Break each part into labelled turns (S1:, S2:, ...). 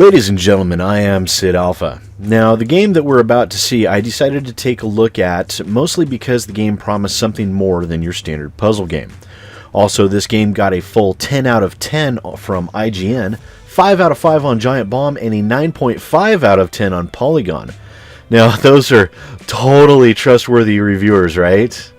S1: Ladies and gentlemen, I am SidAlpha. Now, the game that we're about to see, I decided to take a look at, mostly because the game promised something more than your standard puzzle game. Also, this game got a full 10 out of 10 from IGN, 5 out of 5 on Giant Bomb, and a 9.5 out of 10 on Polygon. Now, those are totally trustworthy reviewers, right?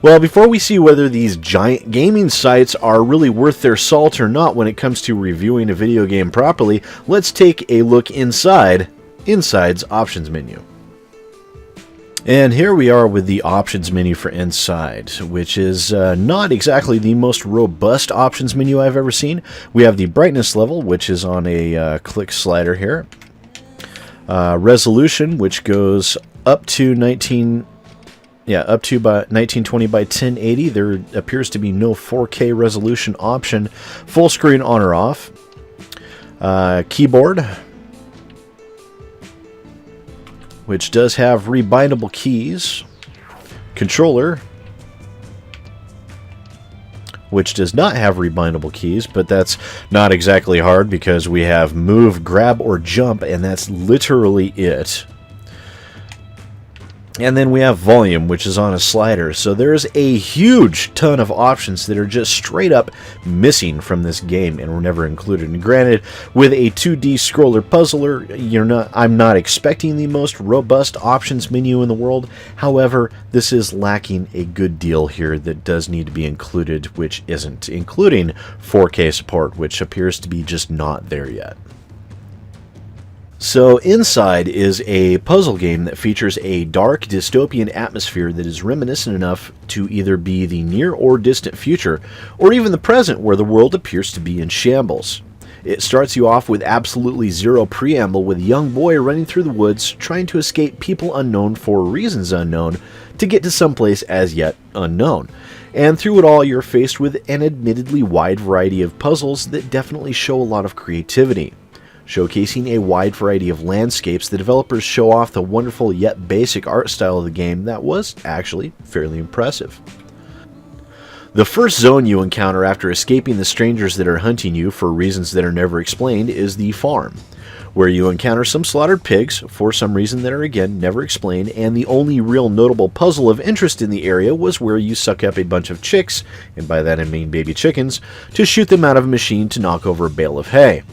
S1: Well, before we see whether these giant gaming sites are really worth their salt or not when it comes to reviewing a video game properly, let's take a look Inside's options menu. And here we are with the options menu for Inside, which is not exactly the most robust options menu I've ever seen. We have the brightness level, which is on a click slider here. Resolution, which goes up to 1920 by 1080. There appears to be no 4K resolution option. Full screen on or off. Keyboard, which does have rebindable keys. Controller, which does not have rebindable keys, but that's not exactly hard because we have move, grab, or jump, and that's literally it. And then we have volume, which is on a slider. So there's a huge ton of options that are just straight up missing from this game and were never included. And granted, with a 2D scroller puzzler, I'm not expecting the most robust options menu in the world. However, this is lacking a good deal here that does need to be included, which isn't, including 4K support, which appears to be just not there yet. So, Inside is a puzzle game that features a dark, dystopian atmosphere that is reminiscent enough to either be the near or distant future, or even the present where the world appears to be in shambles. It starts you off with absolutely zero preamble, with a young boy running through the woods, trying to escape people unknown for reasons unknown, to get to someplace as yet unknown. And through it all, you're faced with an admittedly wide variety of puzzles that definitely show a lot of creativity. Showcasing a wide variety of landscapes, the developers show off the wonderful yet basic art style of the game that was actually fairly impressive. The first zone you encounter after escaping the strangers that are hunting you for reasons that are never explained is the farm, where you encounter some slaughtered pigs for some reason that are again never explained, and the only real notable puzzle of interest in the area was where you suck up a bunch of chicks, and by that I mean baby chickens, to shoot them out of a machine to knock over a bale of hay.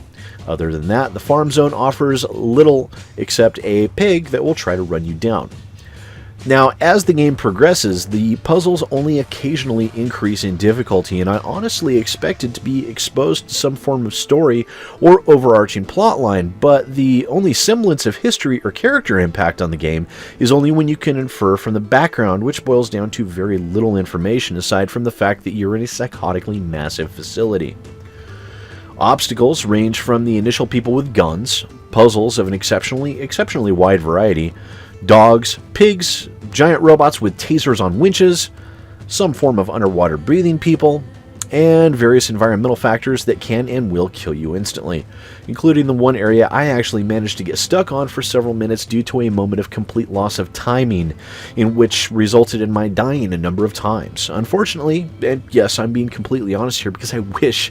S1: Other than that, the farm zone offers little except a pig that will try to run you down. Now, as the game progresses, the puzzles only occasionally increase in difficulty, and I honestly expected to be exposed to some form of story or overarching plotline, but the only semblance of history or character impact on the game is only when you can infer from the background, which boils down to very little information aside from the fact that you're in a psychotically massive facility. Obstacles range from the initial people with guns, puzzles of an exceptionally wide variety, dogs, pigs, giant robots with tasers on winches, some form of underwater breathing people, and various environmental factors that can and will kill you instantly, including the one area I actually managed to get stuck on for several minutes due to a moment of complete loss of timing, in which resulted in my dying a number of times. Unfortunately, and yes, I'm being completely honest here because I wish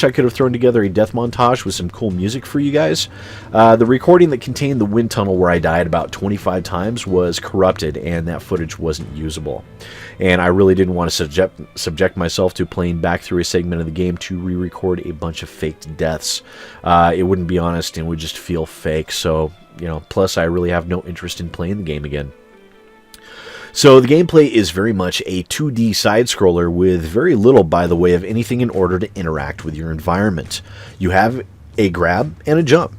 S1: I could have thrown together a death montage with some cool music for you guys. The recording that contained the wind tunnel where I died about 25 times was corrupted, and that footage wasn't usable. And I really didn't want to subject myself to playing back through a segment of the game to re-record a bunch of faked deaths. It wouldn't be honest and would just feel fake, so, plus I really have no interest in playing the game again. So the gameplay is very much a 2D side-scroller with very little by the way of anything in order to interact with your environment. You have a grab and a jump,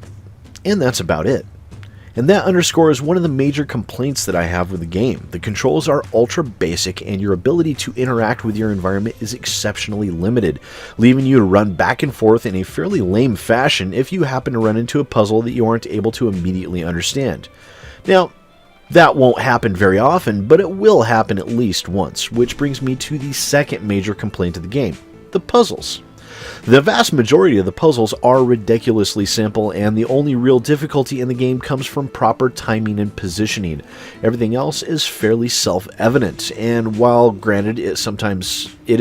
S1: and that's about it. And that underscores one of the major complaints that I have with the game. The controls are ultra basic, and your ability to interact with your environment is exceptionally limited, leaving you to run back and forth in a fairly lame fashion if you happen to run into a puzzle that you aren't able to immediately understand. Now, that won't happen very often, but it will happen at least once, which brings me to the second major complaint of the game: the puzzles. The vast majority of the puzzles are ridiculously simple, and the only real difficulty in the game comes from proper timing and positioning. Everything else is fairly self-evident, and while granted it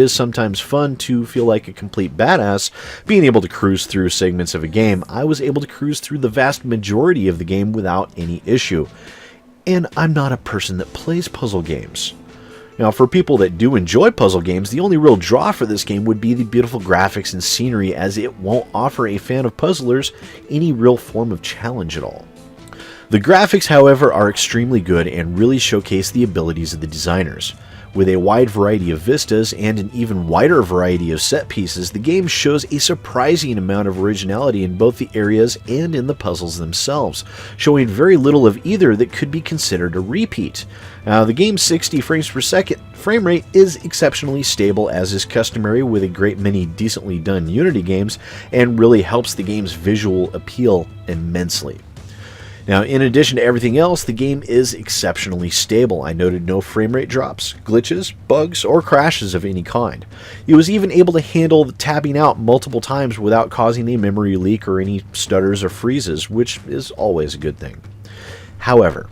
S1: is sometimes fun to feel like a complete badass being able to cruise through segments of a game, I was able to cruise through the vast majority of the game without any issue. And I'm not a person that plays puzzle games. Now, for people that do enjoy puzzle games, the only real draw for this game would be the beautiful graphics and scenery, as it won't offer a fan of puzzlers any real form of challenge at all. The graphics, however, are extremely good and really showcase the abilities of the designers. With a wide variety of vistas and an even wider variety of set pieces, the game shows a surprising amount of originality in both the areas and in the puzzles themselves, showing very little of either that could be considered a repeat. The game's 60 frames per second frame rate is exceptionally stable, as is customary with a great many decently done Unity games, and really helps the game's visual appeal immensely. Now, in addition to everything else, the game is exceptionally stable. I noted no frame rate drops, glitches, bugs, or crashes of any kind. It was even able to handle the tabbing out multiple times without causing a memory leak or any stutters or freezes, which is always a good thing. However,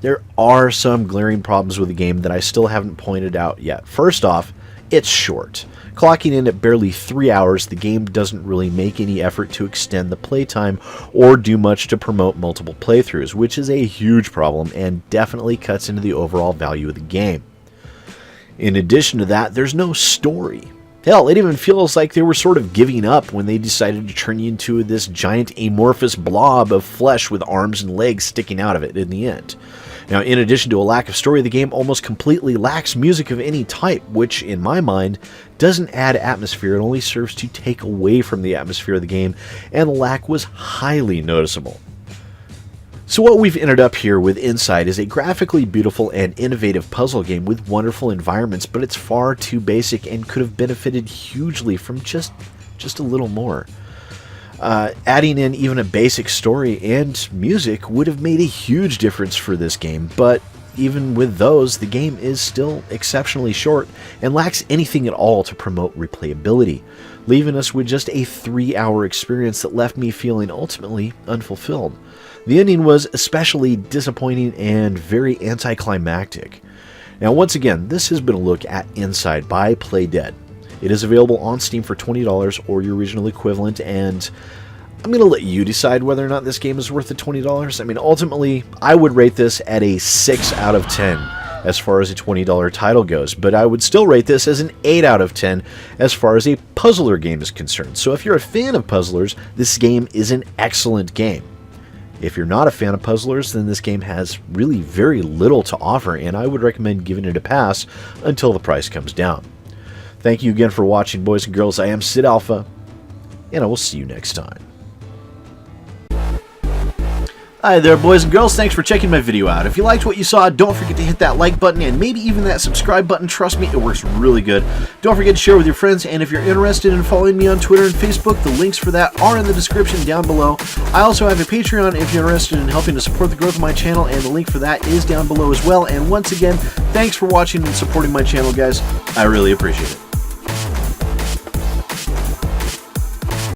S1: there are some glaring problems with the game that I still haven't pointed out yet. First off, it's short. Clocking in at barely 3 hours, the game doesn't really make any effort to extend the playtime or do much to promote multiple playthroughs, which is a huge problem and definitely cuts into the overall value of the game. In addition to that, there's no story. Hell, it even feels like they were sort of giving up when they decided to turn you into this giant amorphous blob of flesh with arms and legs sticking out of it in the end. Now, in addition to a lack of story, the game almost completely lacks music of any type, which, in my mind, doesn't add atmosphere. It only serves to take away from the atmosphere of the game, and the lack was highly noticeable. So what we've ended up here with Inside is a graphically beautiful and innovative puzzle game with wonderful environments, but it's far too basic and could have benefited hugely from just a little more. Adding in even a basic story and music would have made a huge difference for this game, but even with those, the game is still exceptionally short and lacks anything at all to promote replayability, leaving us with just a 3-hour experience that left me feeling ultimately unfulfilled. The ending was especially disappointing and very anticlimactic. Now, once again, this has been a look at Inside by Playdead. It is available on Steam for $20 or your regional equivalent, and I'm going to let you decide whether or not this game is worth the $20. I mean, ultimately, I would rate this at a 6 out of 10 as far as a $20 title goes, but I would still rate this as an 8 out of 10 as far as a puzzler game is concerned. So if you're a fan of puzzlers, this game is an excellent game. If you're not a fan of puzzlers, then this game has really very little to offer, and I would recommend giving it a pass until the price comes down. Thank you again for watching, boys and girls. I am SidAlpha, and I will see you next time. Hi there, boys and girls. Thanks for checking my video out. If you liked what you saw, don't forget to hit that like button and maybe even that subscribe button. Trust me, it works really good. Don't forget to share with your friends, and if you're interested in following me on Twitter and Facebook, the links for that are in the description down below. I also have a Patreon if you're interested in helping to support the growth of my channel, and the link for that is down below as well. And once again, thanks for watching and supporting my channel, guys. I really appreciate it.